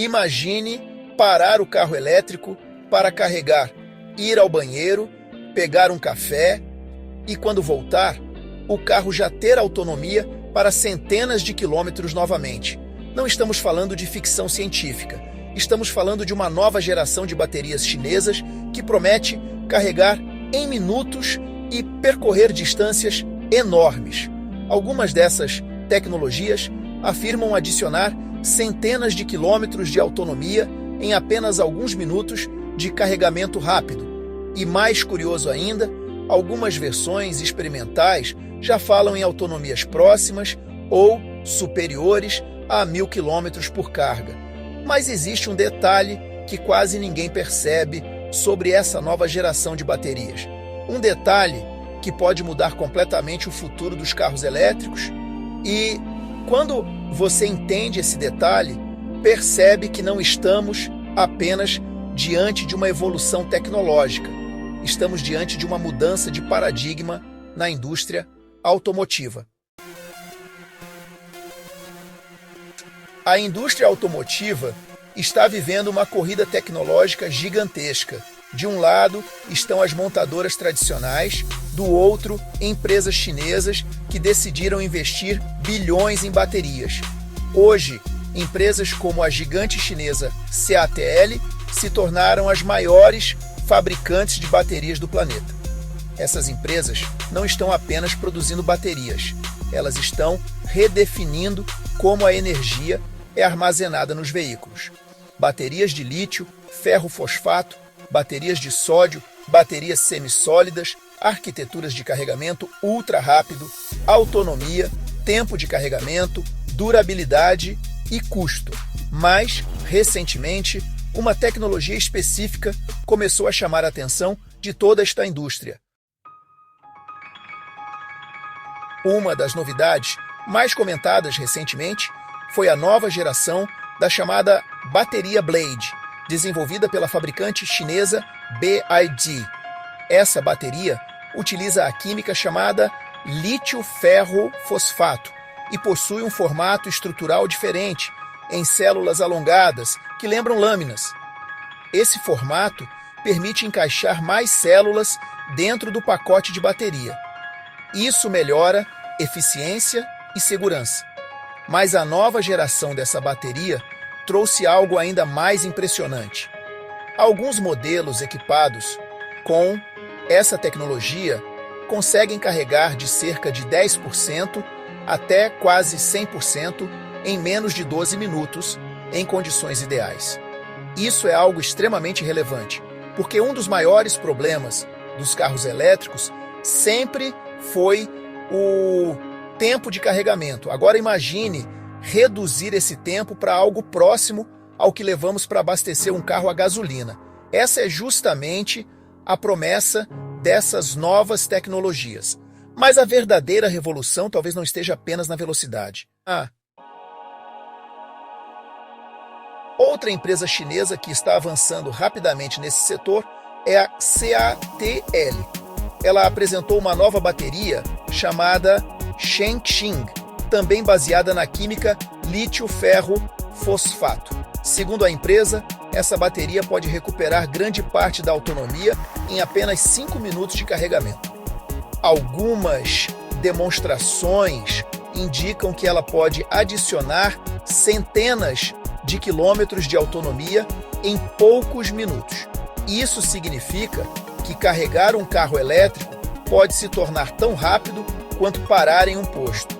Imagine parar o carro elétrico para carregar, ir ao banheiro, pegar um café e, quando voltar, o carro já ter autonomia para centenas de quilômetros novamente. Não estamos falando de ficção científica. Estamos falando de uma nova geração de baterias chinesas que promete carregar em minutos e percorrer distâncias enormes. Algumas dessas tecnologias afirmam adicionar centenas de quilômetros de autonomia em apenas alguns minutos de carregamento rápido. E mais curioso ainda, algumas versões experimentais já falam em autonomias próximas ou superiores a 1.000 km por carga. Mas existe um detalhe que quase ninguém percebe sobre essa nova geração de baterias. Um detalhe que pode mudar completamente o futuro dos carros elétricos. E quando você entende esse detalhe, percebe que não estamos apenas diante de uma evolução tecnológica. Estamos diante de uma mudança de paradigma na indústria automotiva. A indústria automotiva está vivendo uma corrida tecnológica gigantesca. De um lado estão as montadoras tradicionais, do outro, empresas chinesas que decidiram investir bilhões em baterias. Hoje, empresas como a gigante chinesa CATL se tornaram as maiores fabricantes de baterias do planeta. Essas empresas não estão apenas produzindo baterias, elas estão redefinindo como a energia é armazenada nos veículos. Baterias de lítio, ferro fosfato, baterias de sódio, baterias semissólidas, arquiteturas de carregamento ultra rápido, autonomia, tempo de carregamento, durabilidade e custo. Mas, recentemente, uma tecnologia específica começou a chamar a atenção de toda esta indústria. Uma das novidades mais comentadas recentemente foi a nova geração da chamada bateria Blade, desenvolvida pela fabricante chinesa BYD. Essa bateria utiliza a química chamada lítio-ferro-fosfato e possui um formato estrutural diferente, em células alongadas que lembram lâminas. Esse formato permite encaixar mais células dentro do pacote de bateria. Isso melhora eficiência e segurança. Mas a nova geração dessa bateria trouxe algo ainda mais impressionante. Alguns modelos equipados com essa tecnologia conseguem carregar de cerca de 10% até quase 100% em menos de 12 minutos, em condições ideais. Isso é algo extremamente relevante, porque um dos maiores problemas dos carros elétricos sempre foi o tempo de carregamento. Agora imagine reduzir esse tempo para algo próximo ao que levamos para abastecer um carro a gasolina. Essa é justamente a promessa dessas novas tecnologias. Mas a verdadeira revolução talvez não esteja apenas na velocidade. Outra empresa chinesa que está avançando rapidamente nesse setor é a CATL. Ela apresentou uma nova bateria chamada Shengxing, também baseada na química lítio-ferro-fosfato. Segundo a empresa, essa bateria pode recuperar grande parte da autonomia em apenas 5 minutos de carregamento. Algumas demonstrações indicam que ela pode adicionar centenas de quilômetros de autonomia em poucos minutos. Isso significa que carregar um carro elétrico pode se tornar tão rápido quanto parar em um posto.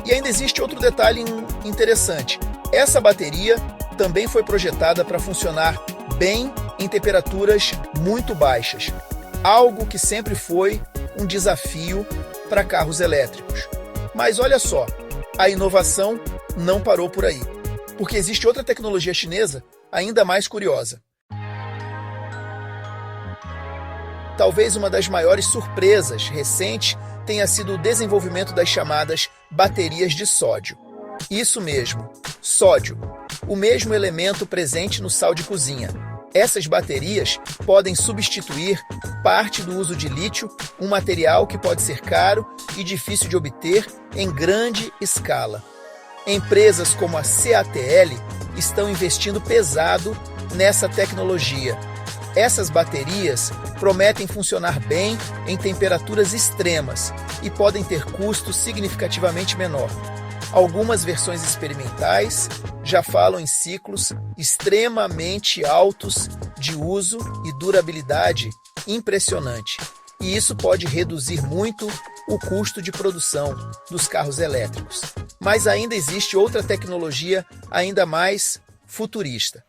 E ainda existe outro detalhe interessante. Essa bateria também foi projetada para funcionar bem em temperaturas muito baixas, algo que sempre foi um desafio para carros elétricos. Mas olha só, a inovação não parou por aí, porque existe outra tecnologia chinesa ainda mais curiosa. Talvez uma das maiores surpresas recentes tenha sido o desenvolvimento das chamadas baterias de sódio. Isso mesmo, sódio, o mesmo elemento presente no sal de cozinha. Essas baterias podem substituir parte do uso de lítio, um material que pode ser caro e difícil de obter em grande escala. Empresas como a CATL estão investindo pesado nessa tecnologia. Essas baterias prometem funcionar bem em temperaturas extremas e podem ter custo significativamente menor. Algumas versões experimentais já falam em ciclos extremamente altos de uso e durabilidade impressionante. E isso pode reduzir muito o custo de produção dos carros elétricos. Mas ainda existe outra tecnologia ainda mais futurista.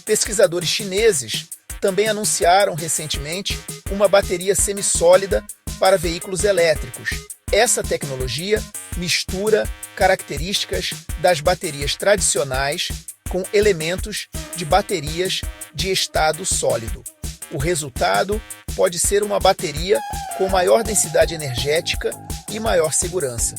Pesquisadores chineses também anunciaram recentemente uma bateria semissólida para veículos elétricos. Essa tecnologia mistura características das baterias tradicionais com elementos de baterias de estado sólido. O resultado pode ser uma bateria com maior densidade energética e maior segurança.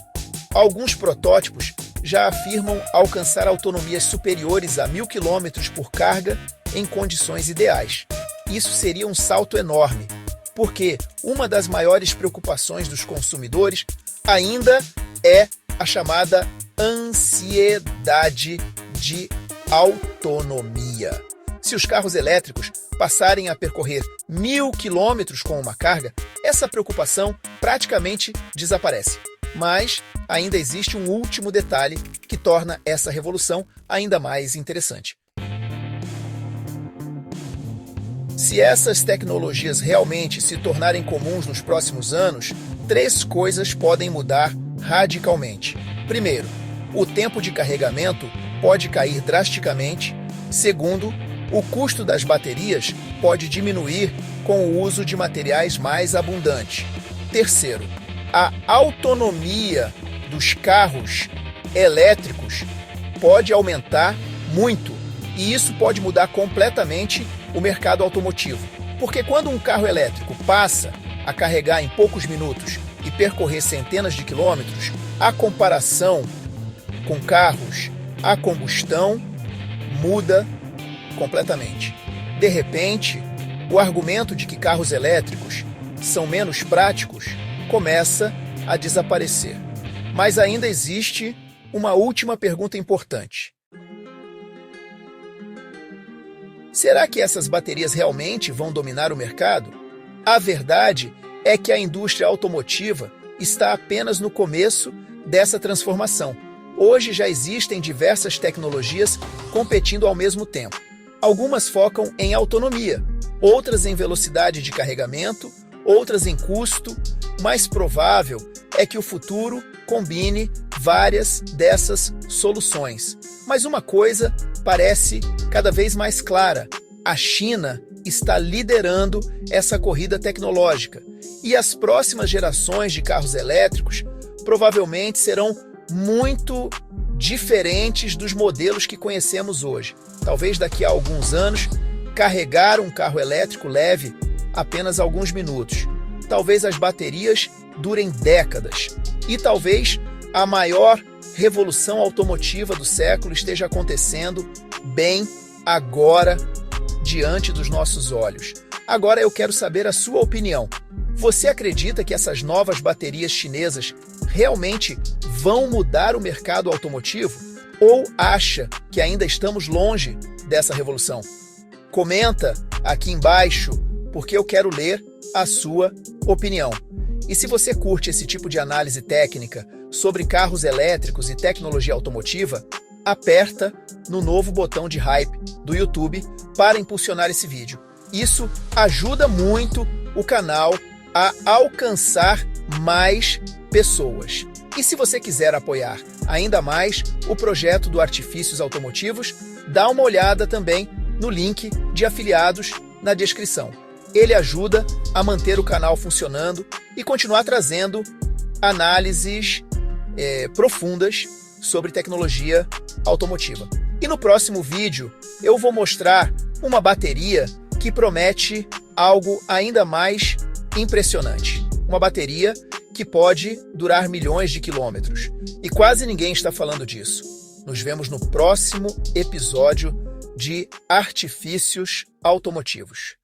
Alguns protótipos já afirmam alcançar autonomias superiores a 1.000 km por carga em condições ideais. Isso seria um salto enorme, porque uma das maiores preocupações dos consumidores ainda é a chamada ansiedade de autonomia. Se os carros elétricos passarem a percorrer 1.000 km com uma carga, essa preocupação praticamente desaparece. Mas ainda existe um último detalhe que torna essa revolução ainda mais interessante. Se essas tecnologias realmente se tornarem comuns nos próximos anos, 3 coisas podem mudar radicalmente. Primeiro, o tempo de carregamento pode cair drasticamente. Segundo, o custo das baterias pode diminuir com o uso de materiais mais abundantes. Terceiro, a autonomia dos carros elétricos pode aumentar muito, e isso pode mudar completamente o mercado automotivo. Porque quando um carro elétrico passa a carregar em poucos minutos e percorrer centenas de quilômetros, a comparação com carros a combustão muda completamente. De repente, o argumento de que carros elétricos são menos práticos começa a desaparecer. Mas ainda existe uma última pergunta importante. Será que essas baterias realmente vão dominar o mercado? A verdade é que a indústria automotiva está apenas no começo dessa transformação. Hoje já existem diversas tecnologias competindo ao mesmo tempo. Algumas focam em autonomia, outras em velocidade de carregamento, outras em custo. Mais provável é que o futuro combine várias dessas soluções. Mas uma coisa parece cada vez mais clara: a China está liderando essa corrida tecnológica, e as próximas gerações de carros elétricos provavelmente serão muito diferentes dos modelos que conhecemos hoje. Talvez daqui a alguns anos, carregar um carro elétrico leve apenas alguns minutos. Talvez as baterias durem décadas. E talvez a maior revolução automotiva do século esteja acontecendo bem agora, diante dos nossos olhos. Agora eu quero saber a sua opinião. Você acredita que essas novas baterias chinesas realmente vão mudar o mercado automotivo? Ou acha que ainda estamos longe dessa revolução? Comenta aqui embaixo, porque eu quero ler a sua opinião. E se você curte esse tipo de análise técnica sobre carros elétricos e tecnologia automotiva, aperta no novo botão de hype do YouTube para impulsionar esse vídeo. Isso ajuda muito o canal a alcançar mais pessoas. E se você quiser apoiar ainda mais o projeto do Artifícios Automotivos, dá uma olhada também no link de afiliados na descrição. Ele ajuda a manter o canal funcionando e continuar trazendo análises profundas sobre tecnologia automotiva. E no próximo vídeo eu vou mostrar uma bateria que promete algo ainda mais impressionante. Uma bateria que pode durar milhões de quilômetros. E quase ninguém está falando disso. Nos vemos no próximo episódio de Artifícios Automotivos.